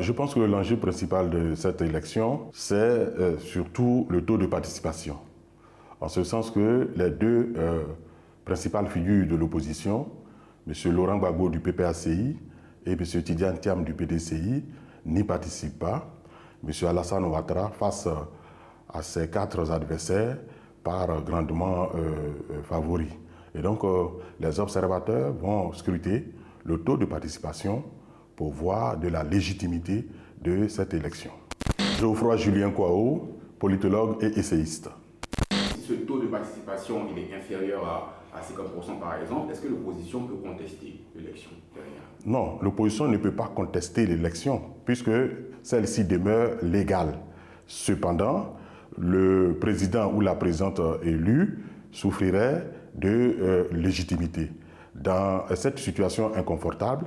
Je pense que l'enjeu principal de cette élection, c'est surtout le taux de participation. En ce sens que les deux principales figures de l'opposition, M. Laurent Gbagbo du PPACI et M. Tidiane Thiam du PDCI, n'y participent pas. M. Alassane Ouattara, face à ses 4 adversaires, part grandement favori. Et donc, les observateurs vont scruter le taux de participation pour voir de la légitimité de cette élection. Geoffroy Julien Kouao, politologue et essayiste. Si ce taux de participation il est inférieur à 50% par exemple, est-ce que l'opposition peut contester l'élection derrière? Non, l'opposition ne peut pas contester l'élection puisque celle-ci demeure légale. Cependant, le président ou la présidente élue souffrirait de légitimité. Dans cette situation inconfortable,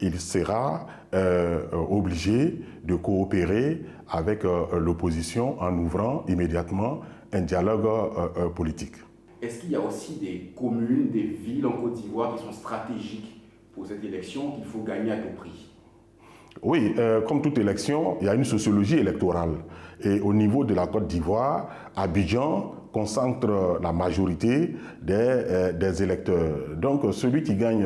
il sera obligé de coopérer avec l'opposition en ouvrant immédiatement un dialogue politique. Est-ce qu'il y a aussi des communes, des villes en Côte d'Ivoire qui sont stratégiques pour cette élection qu'il faut gagner à tout prix? Oui, comme toute élection, il y a une sociologie électorale. Et au niveau de la Côte d'Ivoire, Abidjan concentre la majorité des électeurs. Donc celui qui gagne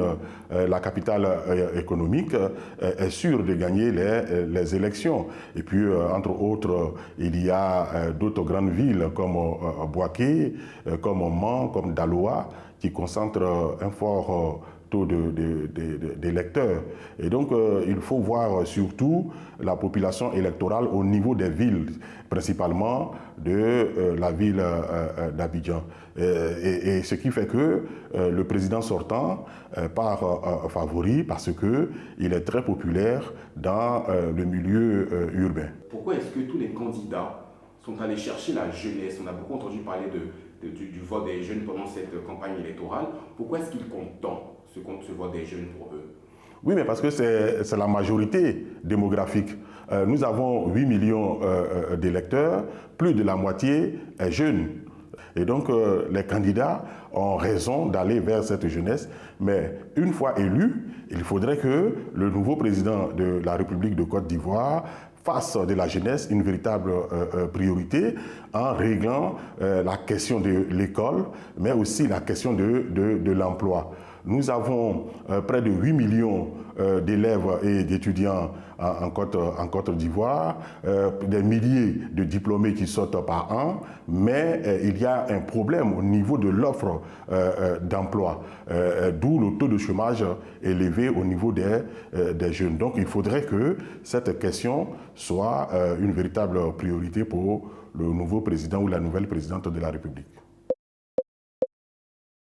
la capitale économique est sûr de gagner les élections. Et puis, entre autres, il y a d'autres grandes villes comme Bouaké, comme Mans, comme Daloa, qui concentrent un fort taux d'électeurs. Et donc, il faut voir surtout la population électorale au niveau des villes, principalement de la ville d'Abidjan. Et ce qui fait que le président sortant part favori parce qu'il est très populaire dans le milieu urbain. Pourquoi est-ce que tous les candidats sont allés chercher la jeunesse? On a beaucoup entendu parler du vote des jeunes pendant cette campagne électorale. Pourquoi est-ce qu'ils comptent tant ce vote des jeunes pour eux? Oui, mais parce que c'est la majorité démographique. Nous avons 8 millions d'électeurs, plus de la moitié est jeune. Et donc, les candidats ont raison d'aller vers cette jeunesse. Mais une fois élu, il faudrait que le nouveau président de la République de Côte d'Ivoire fasse de la jeunesse une véritable priorité en réglant la question de l'école, mais aussi la question de l'emploi. Nous avons près de 8 millions d'élèves et d'étudiants en Côte d'Ivoire, des milliers de diplômés qui sortent par an, mais il y a un problème au niveau de l'offre d'emploi, d'où le taux de chômage élevé au niveau des jeunes. Donc il faudrait que cette question soit une véritable priorité pour le nouveau président ou la nouvelle présidente de la République.